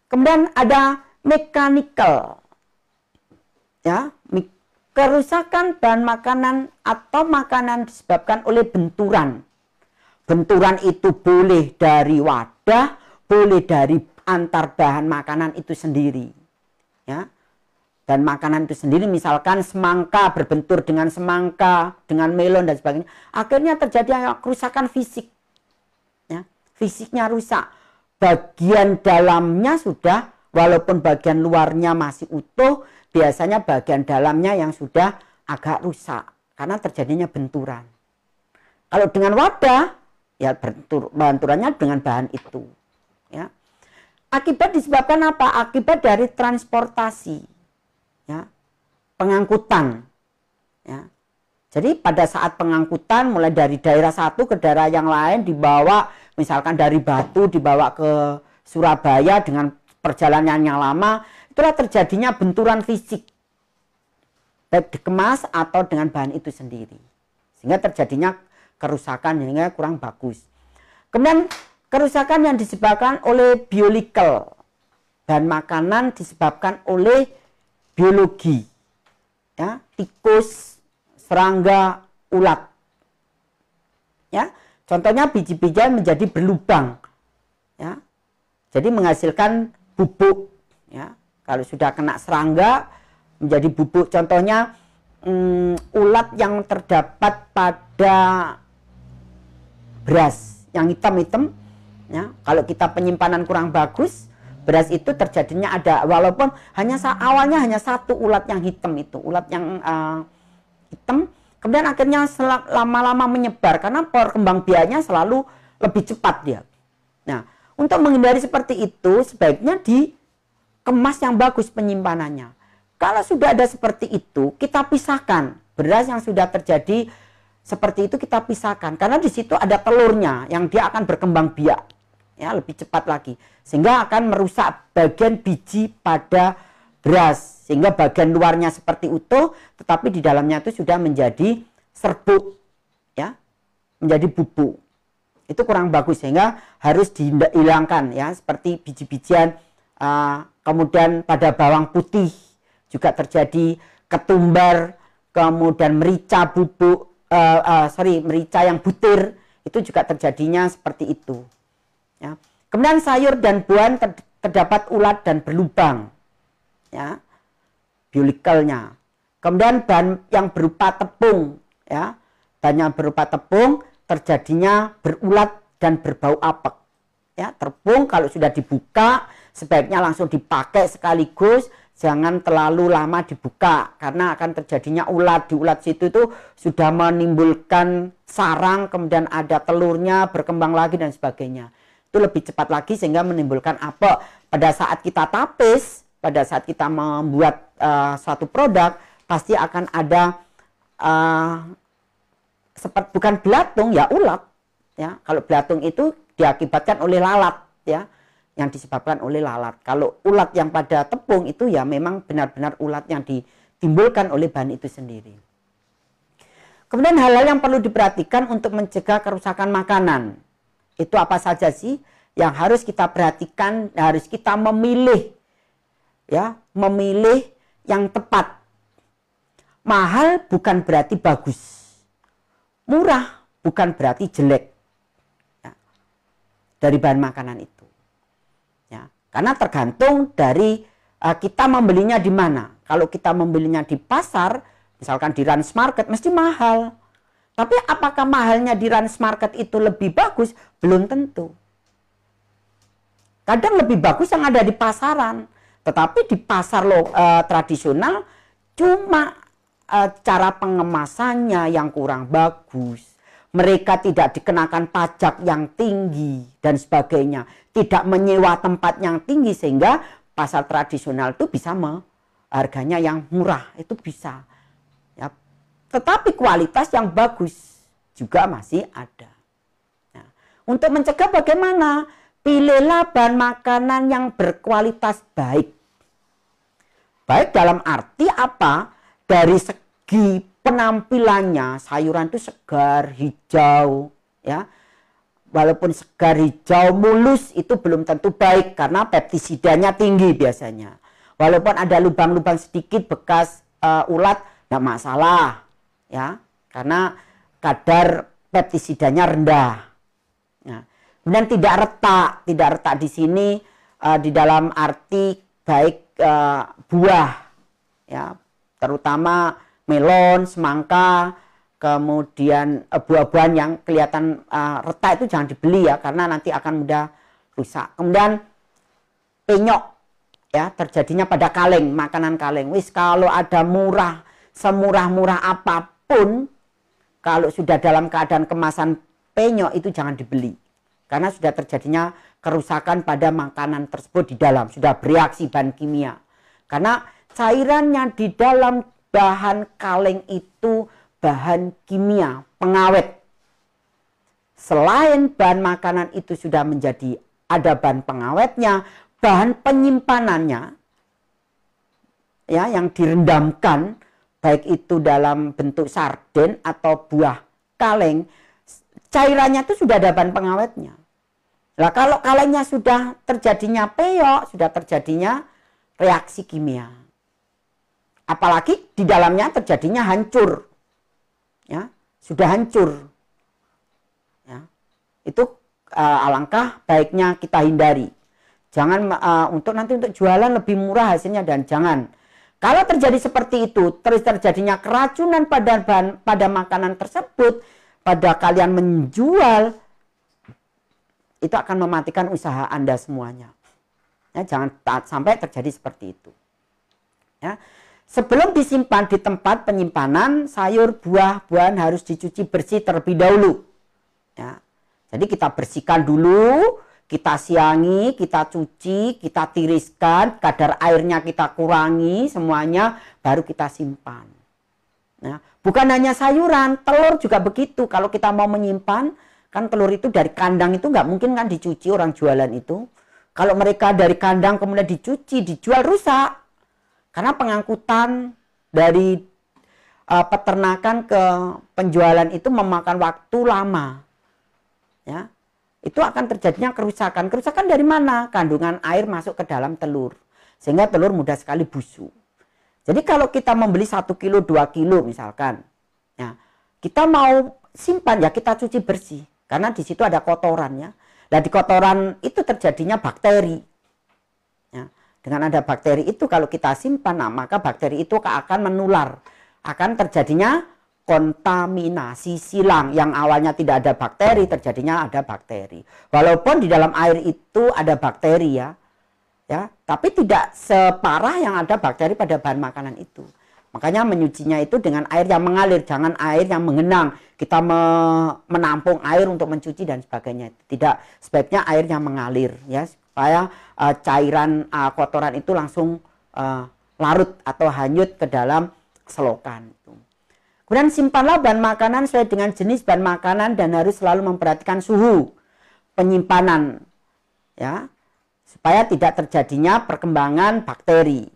Kemudian ada mechanical, ya, kerusakan bahan makanan atau makanan disebabkan oleh benturan. Benturan itu boleh dari wadah, boleh dari antar bahan makanan itu sendiri, ya. Dan makanan itu sendiri, misalkan semangka berbentur dengan semangka, dengan melon dan sebagainya, akhirnya terjadi kerusakan fisik, ya. Fisiknya rusak. Bagian dalamnya sudah, walaupun bagian luarnya masih utuh, biasanya bagian dalamnya yang sudah agak rusak karena terjadinya benturan. Kalau dengan wadah, ya benturannya dengan bahan itu. Ya. Akibat disebabkan apa? Akibat dari transportasi, ya, pengangkutan. Ya. Jadi pada saat pengangkutan mulai dari daerah satu ke daerah yang lain dibawa, misalkan dari Batu dibawa ke Surabaya dengan perjalanan yang lama, itulah terjadinya benturan fisik, baik dikemas atau dengan bahan itu sendiri, sehingga terjadinya kerusakan sehingga kurang bagus. Kemudian kerusakan yang disebabkan oleh biological, bahan makanan disebabkan oleh biologi, ya, tikus, serangga, ulat, ya. Contohnya biji-bijian menjadi berlubang, ya, jadi menghasilkan bubuk, ya. Kalau sudah kena serangga menjadi bubuk. Contohnya ulat yang terdapat pada beras yang hitam-hitam, ya. Kalau kita penyimpanan kurang bagus, beras itu terjadinya ada, walaupun awalnya hanya satu ulat yang hitam itu, ulat yang hitam, kemudian akhirnya lama-lama menyebar karena perkembangbiakannya selalu lebih cepat dia. Nah, untuk menghindari seperti itu sebaiknya dikemas yang bagus penyimpanannya. Kalau sudah ada seperti itu, kita pisahkan. Beras yang sudah terjadi seperti itu kita pisahkan karena di situ ada telurnya yang dia akan berkembang biak, ya, lebih cepat lagi, sehingga akan merusak bagian biji pada beras, sehingga bagian luarnya seperti utuh tetapi di dalamnya itu sudah menjadi serbuk, ya, menjadi bubuk. Itu kurang bagus sehingga harus dihilangkan, ya, seperti biji-bijian. Kemudian pada bawang putih juga terjadi ketumbar, kemudian merica bubuk, merica yang butir itu juga terjadinya seperti itu, ya. Kemudian sayur dan buah terdapat ulat dan berlubang, ya, biologicalnya. Kemudian bahan yang berupa tepung, ya, bahan yang berupa tepung terjadinya berulat dan berbau apek, ya. Tepung kalau sudah dibuka sebaiknya langsung dipakai sekaligus, jangan terlalu lama dibuka karena akan terjadinya ulat. Di ulat situ itu sudah menimbulkan sarang, kemudian ada telurnya berkembang lagi dan sebagainya. Itu lebih cepat lagi sehingga menimbulkan apek. Pada saat kita tapis, pada saat kita membuat suatu produk, pasti akan ada seperti bukan belatung, ya, ulat, Ya, kalau belatung itu diakibatkan oleh lalat, ya, yang disebabkan oleh lalat. Kalau ulat yang pada tepung itu ya memang benar-benar ulat yang ditimbulkan oleh bahan itu sendiri. Kemudian hal-hal yang perlu diperhatikan untuk mencegah kerusakan makanan. Itu apa saja sih yang harus kita perhatikan, harus kita memilih, ya, memilih yang tepat. Mahal bukan berarti bagus. Murah bukan berarti jelek. Ya, dari bahan makanan itu. Ya, karena tergantung dari kita membelinya di mana. Kalau kita membelinya di pasar, misalkan di Rans Market, mesti mahal. Tapi apakah mahalnya di Rans Market itu lebih bagus? Belum tentu. Kadang lebih bagus yang ada di pasaran. Tetapi di pasar tradisional cuma cara pengemasannya yang kurang bagus. Mereka tidak dikenakan pajak yang tinggi dan sebagainya. Tidak menyewa tempat yang tinggi sehingga pasar tradisional itu bisa harganya yang murah. Itu bisa. Ya. Tetapi kualitas yang bagus juga masih ada. Nah, untuk mencegah bagaimana? Pilihlah bahan makanan yang berkualitas baik. Baik dalam arti apa? Dari segi penampilannya, sayuran itu segar, hijau, ya. Walaupun segar, hijau, mulus itu belum tentu baik karena peptisidanya tinggi biasanya. Walaupun ada lubang-lubang sedikit bekas ulat, tidak masalah, ya, karena kadar peptisidanya rendah. Nah, kemudian tidak retak di sini di dalam arti baik buah, ya, terutama melon, semangka, kemudian buah-buahan yang kelihatan retak itu jangan dibeli ya, karena nanti akan mudah rusak. Kemudian penyok, ya, terjadinya pada kaleng, makanan kaleng. Wis kalau ada murah, semurah-murah apapun, kalau sudah dalam keadaan kemasan penyok itu jangan dibeli. Karena sudah terjadinya kerusakan pada makanan tersebut di dalam, sudah bereaksi bahan kimia. Karena cairannya di dalam bahan kaleng itu bahan kimia, pengawet. Selain bahan makanan itu sudah menjadi ada bahan pengawetnya, bahan penyimpanannya, ya, yang direndamkan, baik itu dalam bentuk sarden atau buah kaleng, cairannya itu sudah ada bahan pengawetnya. Nah, kalau kalengnya sudah terjadinya peyok, sudah terjadinya reaksi kimia. Apalagi di dalamnya terjadinya hancur. Ya, sudah hancur. Ya, itu alangkah baiknya kita hindari. Jangan nanti untuk jualan lebih murah hasilnya, dan jangan. Kalau terjadi seperti itu, terus terjadinya keracunan pada makanan tersebut, pada kalian menjual, itu akan mematikan usaha Anda semuanya. Ya, jangan sampai terjadi seperti itu. Ya. Sebelum disimpan di tempat penyimpanan, sayur, buah-buahan harus dicuci bersih terlebih dahulu. Ya. Jadi kita bersihkan dulu, kita siangi, kita cuci, kita tiriskan, kadar airnya kita kurangi, semuanya baru kita simpan. Ya. Bukan hanya sayuran, telur juga begitu. Kalau kita mau menyimpan, kan telur itu dari kandang itu nggak mungkin kan dicuci orang jualan itu. Kalau mereka dari kandang kemudian dicuci, dijual, rusak. Karena pengangkutan dari peternakan ke penjualan itu memakan waktu lama. Ya, itu akan terjadinya kerusakan. Kerusakan dari mana? Kandungan air masuk ke dalam telur. Sehingga telur mudah sekali busuk. Jadi kalau kita membeli 1 kilo, 2 kilo misalkan. Ya, kita mau simpan, ya kita cuci bersih. Karena di situ ada kotorannya. Nah, di kotoran itu terjadinya bakteri. Ya, dengan ada bakteri itu kalau kita simpan, nah, maka bakteri itu akan menular. Akan terjadinya kontaminasi silang. Yang awalnya tidak ada bakteri, terjadinya ada bakteri. Walaupun di dalam air itu ada bakteri ya. Ya, tapi tidak separah yang ada bakteri pada bahan makanan itu. Makanya menyucinya itu dengan air yang mengalir, jangan air yang mengenang. Kita menampung air untuk mencuci dan sebagainya. Tidak, sebaiknya air yang mengalir ya, supaya cairan kotoran itu langsung larut atau hanyut ke dalam selokan. Kemudian simpanlah bahan makanan sesuai dengan jenis bahan makanan dan harus selalu memperhatikan suhu penyimpanan, ya, supaya tidak terjadinya perkembangan bakteri.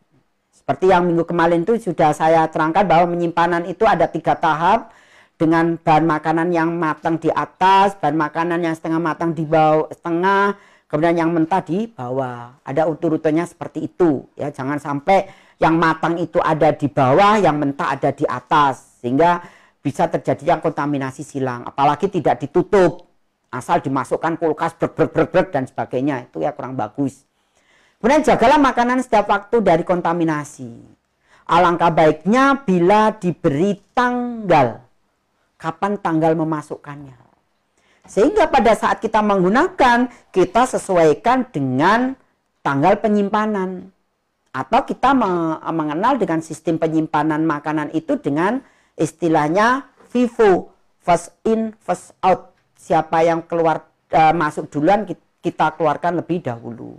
Seperti yang minggu kemarin itu sudah saya terangkan bahwa penyimpanan itu ada 3 tahap, dengan bahan makanan yang matang di atas, bahan makanan yang setengah matang di bawah setengah, kemudian yang mentah di bawah. Ada urut-urutannya seperti itu, ya. Jangan sampai yang matang itu ada di bawah, yang mentah ada di atas, sehingga bisa terjadinya kontaminasi silang. Apalagi tidak ditutup, asal dimasukkan kulkas brek dan sebagainya, itu ya kurang bagus. Kemudian jagalah makanan setiap waktu dari kontaminasi. Alangkah baiknya bila diberi tanggal, kapan tanggal memasukkannya, sehingga pada saat kita menggunakan kita sesuaikan dengan tanggal penyimpanan, atau kita mengenal dengan sistem penyimpanan makanan itu dengan istilahnya FIFO, first in first out. Siapa yang keluar masuk duluan kita keluarkan lebih dahulu.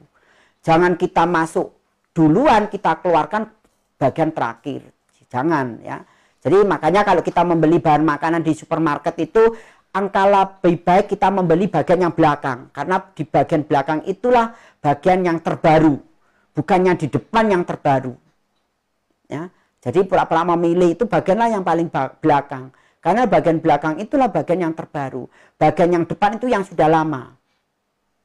Jangan kita masuk duluan kita keluarkan bagian terakhir. Jangan, ya. Jadi makanya kalau kita membeli bahan makanan di supermarket itu angka lebih baik kita membeli bagian yang belakang, karena di bagian belakang itulah bagian yang terbaru, bukannya di depan yang terbaru. Ya. Jadi pura-pura memilih itu bagianlah yang paling belakang. Karena bagian belakang itulah bagian yang terbaru. Bagian yang depan itu yang sudah lama.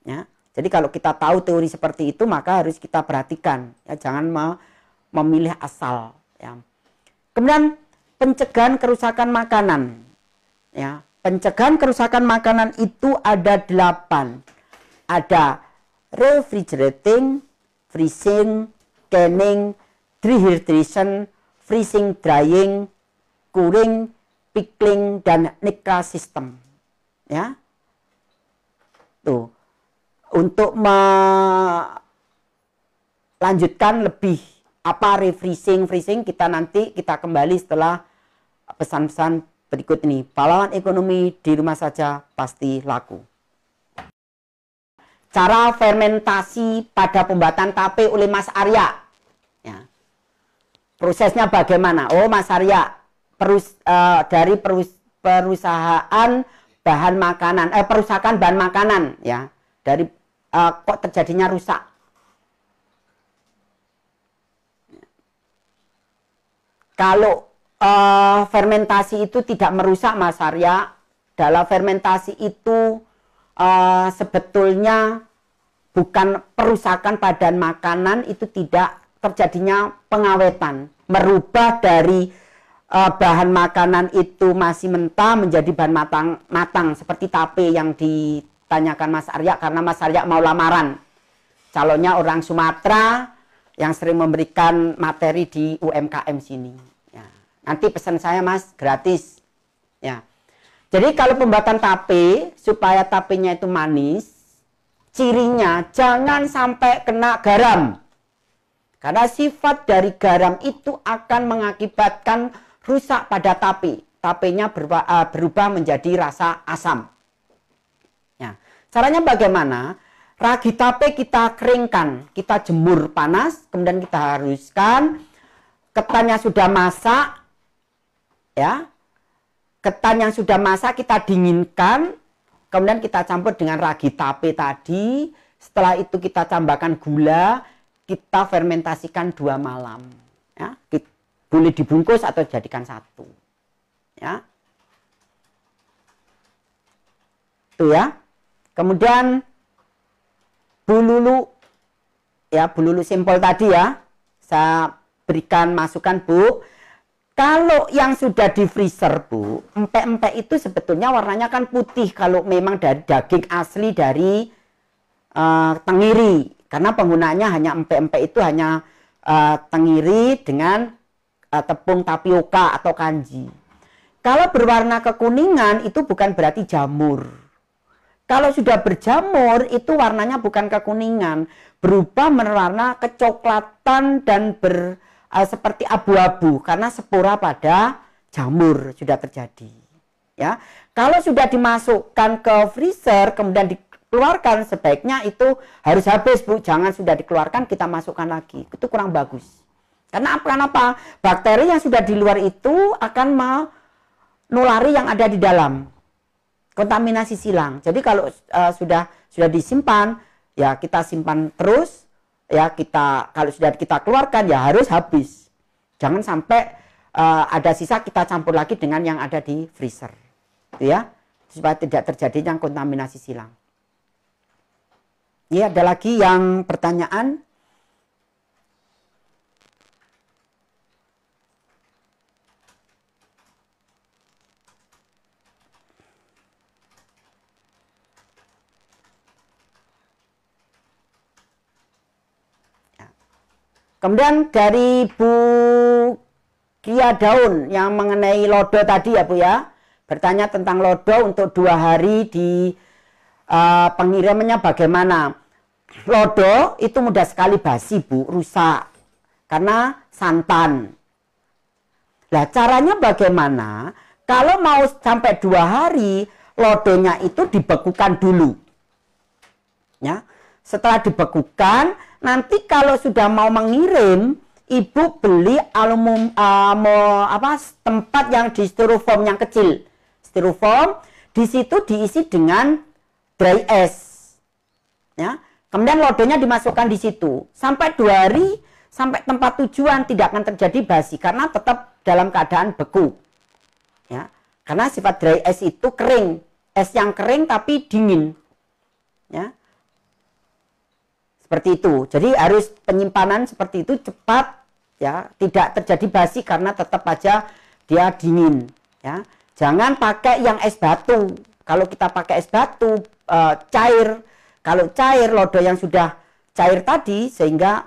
Ya. Jadi kalau kita tahu teori seperti itu, maka harus kita perhatikan. Ya, jangan memilih asal. Ya. Kemudian pencegahan kerusakan makanan. Ya. Pencegahan kerusakan makanan itu ada 8. Ada refrigerating, freezing, canning, dehydration, freezing, drying, curing, pickling, dan Nikka system. Ya. Tuh. Untuk melanjutkan lebih apa refreezing, freezing kita kembali setelah pesan-pesan berikut ini. Pahlawan ekonomi di rumah saja pasti laku. Cara fermentasi pada pembuatan tape oleh Mas Arya. Ya. Prosesnya bagaimana? Oh, Mas Arya, dari perusahaan bahan makanan, perusahaan bahan makanan, ya. Dari kok terjadinya rusak? Kalau fermentasi itu tidak merusak, Mas Arya. Dalam fermentasi itu sebetulnya bukan perusakan badan makanan, itu tidak terjadinya pengawetan, merubah dari bahan makanan itu masih mentah menjadi bahan matang seperti tape yang ditanyakan Mas Arya, karena Mas Arya mau lamaran. Calonnya orang Sumatera yang sering memberikan materi di UMKM sini. Ya. Nanti pesan saya, Mas, gratis. Ya. Jadi kalau pembuatan tape, supaya tapenya itu manis, cirinya jangan sampai kena garam. Karena sifat dari garam itu akan mengakibatkan rusak pada tape. Tapenya berubah menjadi rasa asam. Ya. Caranya bagaimana? Ragi tape kita keringkan, kita jemur panas, kemudian kita haluskan. Ketannya sudah masak, ya. Ketan yang sudah masak kita dinginkan, kemudian kita campur dengan ragi tape tadi. Setelah itu kita tambahkan gula, kita fermentasikan 2 malam. Ya. Boleh dibungkus atau jadikan satu. Ya. Itu ya. Kemudian bululu, ya, bululu simpel tadi ya, saya berikan masukan, Bu. Kalau yang sudah di freezer, Bu, empek-empek itu sebetulnya warnanya kan putih kalau memang dari daging asli dari tenggiri, karena penggunaannya hanya empek-empek itu hanya tenggiri dengan tepung tapioka atau kanji. Kalau berwarna kekuningan itu bukan berarti jamur. Kalau sudah berjamur itu warnanya bukan kekuningan, berubah berwarna kecoklatan dan seperti abu-abu karena spora pada jamur sudah terjadi. Ya, kalau sudah dimasukkan ke freezer kemudian dikeluarkan, sebaiknya itu harus habis, Bu. Jangan sudah dikeluarkan kita masukkan lagi, itu kurang bagus. Karena kenapa? Bakteri yang sudah di luar itu akan nulari yang ada di dalam. Kontaminasi silang. Jadi kalau sudah disimpan, ya kita simpan terus, ya kalau sudah kita keluarkan ya harus habis. Jangan sampai ada sisa kita campur lagi dengan yang ada di freezer. Gitu ya. Supaya tidak terjadi yang kontaminasi silang. Ya, ada lagi yang pertanyaan? Kemudian dari Bu Kia Daun yang mengenai lodo tadi ya Bu ya. Bertanya tentang lodo untuk 2 hari di pengirimannya bagaimana. Lodo itu mudah sekali basi Bu, rusak. Karena santan. Nah caranya bagaimana? Kalau mau sampai 2 hari, lodonya itu dibekukan dulu. Ya. Setelah dibekukan, nanti kalau sudah mau mengirim, ibu beli tempat yang di styrofoam yang kecil. Styrofoam, di situ diisi dengan dry ice. Ya. Kemudian lodonya dimasukkan di situ. Sampai 2 hari, sampai tempat tujuan tidak akan terjadi basi karena tetap dalam keadaan beku. Ya. Karena sifat dry ice itu kering. Es yang kering tapi dingin. Ya. Seperti itu. Jadi harus penyimpanan seperti itu cepat, ya, tidak terjadi basi karena tetap aja dia dingin, ya. Jangan pakai yang es batu. Kalau kita pakai es batu cair, kalau cair lodo yang sudah cair tadi sehingga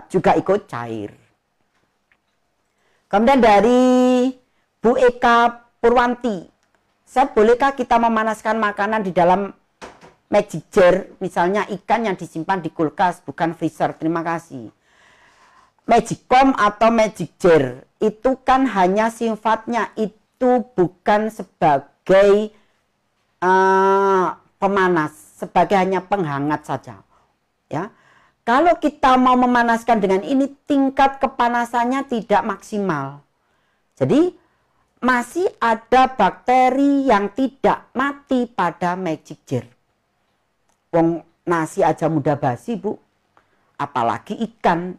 juga ikut cair. Kemudian dari Bu Eka Purwanti, bolehkah kita memanaskan makanan di dalam magic jar, misalnya ikan yang disimpan di kulkas, bukan freezer? Terima kasih. Magicom atau magic jar itu kan hanya sifatnya itu bukan sebagai pemanas, sebagai hanya penghangat saja. Ya, kalau kita mau memanaskan dengan ini, tingkat kepanasannya tidak maksimal. Jadi masih ada bakteri yang tidak mati pada magic jar. Wong nasi aja mudah basi Bu, apalagi ikan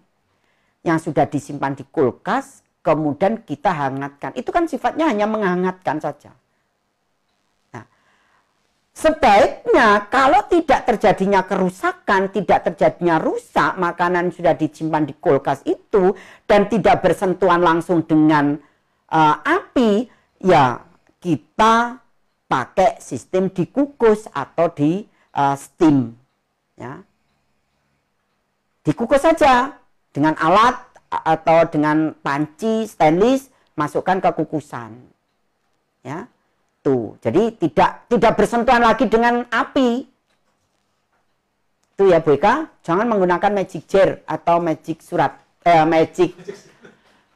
yang sudah disimpan di kulkas kemudian kita hangatkan, itu kan sifatnya hanya menghangatkan saja. Nah, sebaiknya kalau tidak terjadinya kerusakan, tidak terjadinya rusak, makanan sudah disimpan di kulkas itu dan tidak bersentuhan langsung dengan api, ya kita pakai sistem dikukus atau di steam, ya, dikukus saja dengan alat atau dengan panci stainless, masukkan ke kukusan, ya, tuh. Jadi tidak bersentuhan lagi dengan api, tuh ya Bu Eka. Jangan menggunakan magic jar atau magic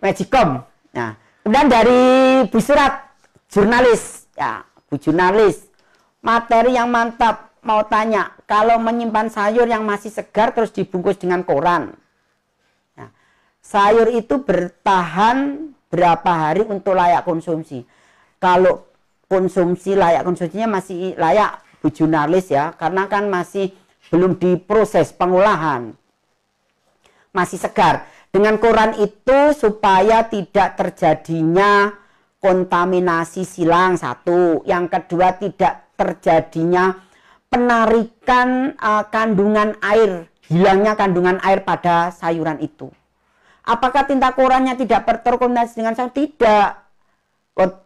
magicom. Nah, kemudian dari Bu Surat, jurnalis, ya, Bu jurnalis, materi yang mantap. Mau tanya, kalau menyimpan sayur yang masih segar terus dibungkus dengan koran, nah, sayur itu bertahan berapa hari untuk layak konsumsi? Kalau konsumsi layak konsumsinya masih layak Bu jurnalis ya, karena kan masih belum diproses pengolahan, masih segar. Dengan koran itu supaya tidak terjadinya kontaminasi silang, satu. Yang kedua, tidak terjadinya penarikan kandungan air, hilangnya kandungan air pada sayuran itu. Apakah tinta korannya tidak terkontaminasi dengan sayur? Tidak.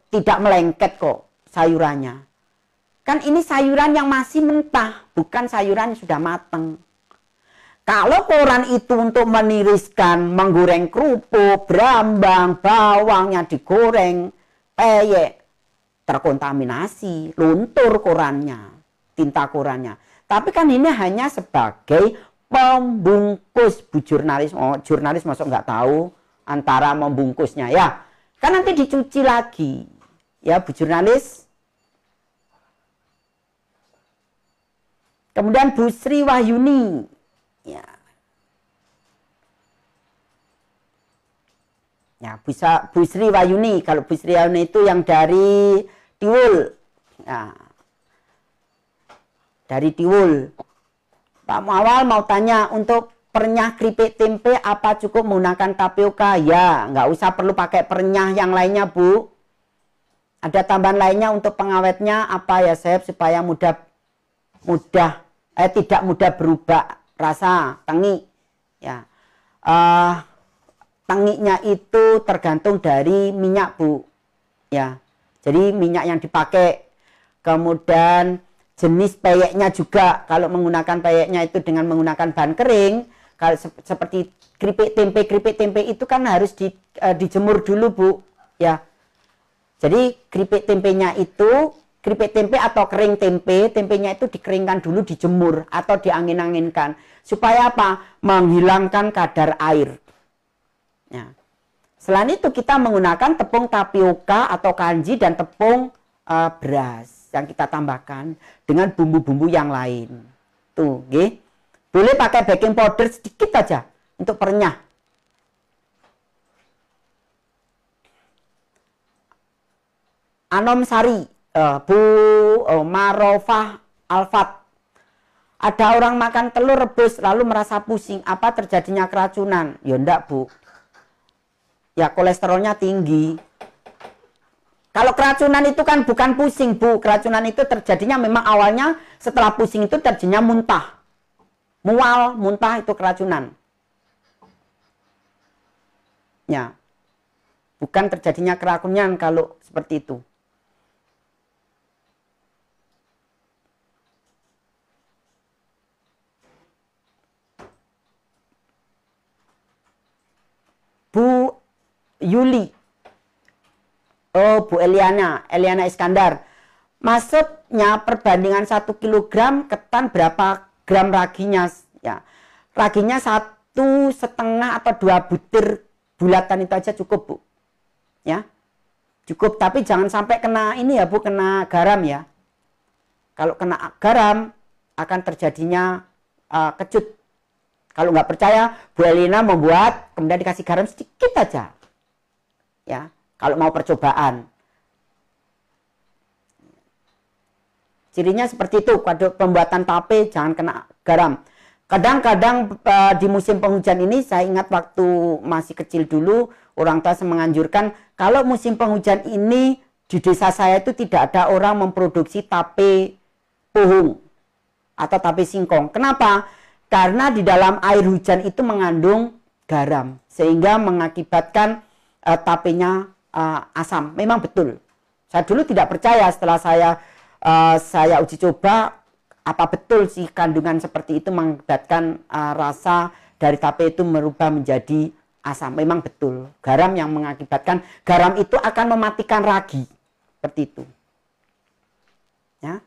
Tidak melengket kok sayurannya. Kan ini sayuran yang masih mentah, bukan sayuran yang sudah matang. Kalau koran itu untuk meniriskan, menggoreng kerupuk, berambang, bawangnya digoreng, peyek, terkontaminasi, luntur korannya, tinta korannya. Tapi kan ini hanya sebagai pembungkus Bu jurnalis. Oh, jurnalis masuk nggak tahu antara membungkusnya ya. Kan nanti dicuci lagi. Ya Bu jurnalis. Kemudian Bu Sri Wahyuni. Ya. Ya, bisa Bu Sri Wayuni. Kalau Bu Sri Wayuni itu yang dari Tiwul. Nah, dari Tiwul. Pak Muawal mau tanya, untuk perenyah keripik tempe apa cukup menggunakan tapioka? Ya, nggak usah perlu pakai perenyah yang lainnya, Bu. Ada tambahan lainnya untuk pengawetnya apa ya, Chef, supaya tidak mudah berubah rasa tengi. Ya, tenginya itu tergantung dari minyak, Bu. Ya, jadi minyak yang dipakai, kemudian jenis peyeknya juga. Kalau menggunakan peyeknya itu dengan menggunakan bahan kering, kalau seperti keripik tempe itu kan harus dijemur dulu, Bu. Ya, jadi keripik tempenya itu, keripik tempe atau kering tempe, tempenya itu dikeringkan dulu, dijemur atau diangin-anginkan. Supaya apa? Menghilangkan kadar air. Ya. Selain itu kita menggunakan tepung tapioka atau kanji dan tepung beras yang kita tambahkan dengan bumbu-bumbu yang lain. Tuh, okay. Boleh pakai baking powder sedikit aja untuk perenyah. Anom Sari, Bu Marofah Alfat. Ada orang makan telur rebus lalu merasa pusing. Apa terjadinya keracunan? Ya enggak, Bu. Ya kolesterolnya tinggi. Kalau keracunan itu kan bukan pusing, Bu. Keracunan itu terjadinya memang awalnya setelah pusing itu terjadinya muntah. Mual, muntah itu keracunan. Ya. Bukan terjadinya keracunan kalau seperti itu. Bu Yuli. Oh, Bu Eliana Iskandar. Maksudnya perbandingan 1 kg ketan berapa gram raginya? Ya, raginya 1,5 atau 2 butir bulatan itu aja cukup, Bu. Ya, cukup. Tapi jangan sampai kena ini ya, Bu, kena garam ya. Kalau kena garam akan terjadinya kecut. Kalau nggak percaya, Bu Elina membuat kemudian dikasih garam sedikit aja. Ya. Kalau mau percobaan. Cirinya seperti itu. Pada pembuatan tape jangan kena garam. Kadang-kadang di musim penghujan ini, saya ingat waktu masih kecil dulu, orang tua menganjurkan kalau musim penghujan ini di desa saya itu tidak ada orang memproduksi tape pohung atau tape singkong. Kenapa? Karena di dalam air hujan itu mengandung garam sehingga mengakibatkan tapenya asam. Memang betul. Saya dulu tidak percaya, setelah saya uji coba, apa betul sih kandungan seperti itu mengakibatkan rasa dari tape itu merubah menjadi asam. Memang betul. Garam yang mengakibatkan, garam itu akan mematikan ragi. Seperti itu. Ya.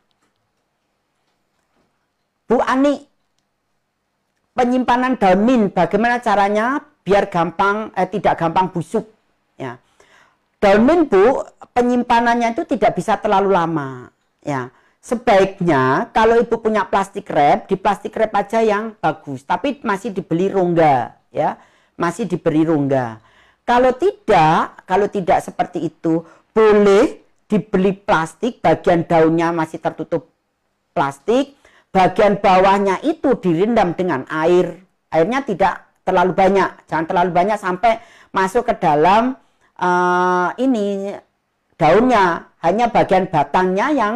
Bu Ani, penyimpanan daun mint bagaimana caranya biar tidak gampang busuk? Ya. Daun mint, Bu, penyimpanannya itu tidak bisa terlalu lama. Ya, sebaiknya kalau Ibu punya plastik wrap, di plastik wrap aja yang bagus, tapi masih dibeli rongga, ya, masih diberi rongga. Kalau tidak seperti itu, boleh dibeli plastik, bagian daunnya masih tertutup plastik, bagian bawahnya itu direndam dengan air. Airnya tidak terlalu banyak, jangan terlalu banyak sampai masuk ke dalam ini daunnya, hanya bagian batangnya yang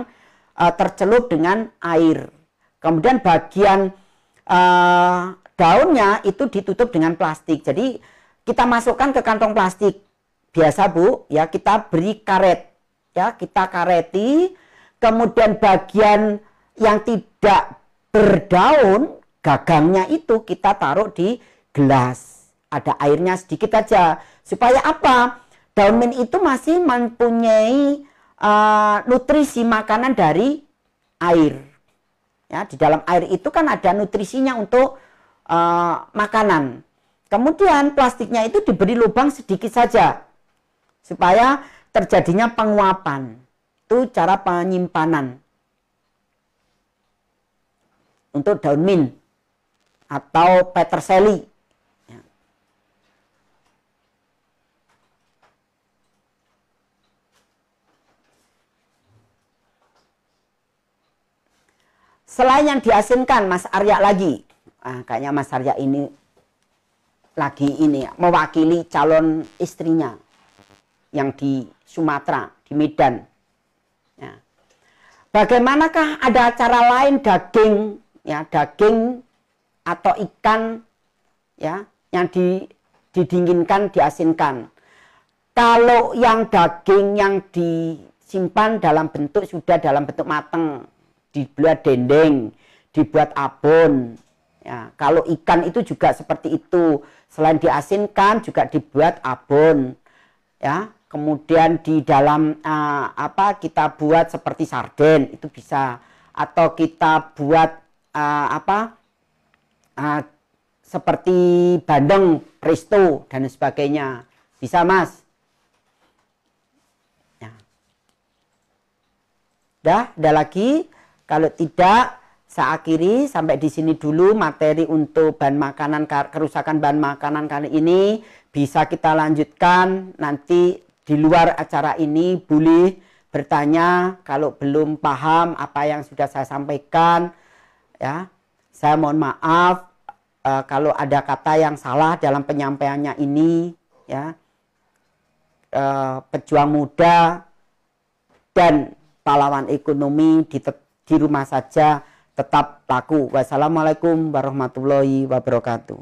tercelup dengan air. Kemudian bagian daunnya itu ditutup dengan plastik. Jadi kita masukkan ke kantong plastik biasa, Bu, ya, kita beri karet, ya, kita kareti. Kemudian bagian yang tidak berdaun, gagangnya itu kita taruh di gelas, ada airnya sedikit aja, supaya apa? Daun mint itu masih mempunyai nutrisi makanan dari air. Ya, di dalam air itu kan ada nutrisinya untuk makanan. Kemudian plastiknya itu diberi lubang sedikit saja supaya terjadinya penguapan. Itu cara penyimpanan untuk daun mint atau peterseli. Selain yang diasinkan, Mas Arya lagi. Kayaknya Mas Arya ini lagi mewakili calon istrinya yang di Sumatera, di Medan. Ya. Bagaimanakah ada cara lain daging, ya, daging atau ikan, ya, yang didinginkan, diasinkan. Kalau yang daging yang disimpan dalam bentuk sudah dalam bentuk matang, dibuat dendeng, dibuat abon. Ya, kalau ikan itu juga seperti itu. Selain diasinkan juga dibuat abon. Ya, kemudian di dalam kita buat seperti sarden itu bisa, atau kita buat seperti bandeng, presto dan sebagainya. Bisa, Mas? Ya. Ada lagi? Kalau tidak, saya akhiri sampai di sini dulu materi untuk bahan makanan, kerusakan bahan makanan kali ini. Bisa kita lanjutkan nanti di luar acara ini, boleh bertanya kalau belum paham apa yang sudah saya sampaikan. Ya, saya mohon maaf kalau ada kata yang salah dalam penyampaiannya ini. Ya, pejuang muda dan pahlawan ekonomi di rumah saja tetap laku. Wassalamualaikum warahmatullahi wabarakatuh.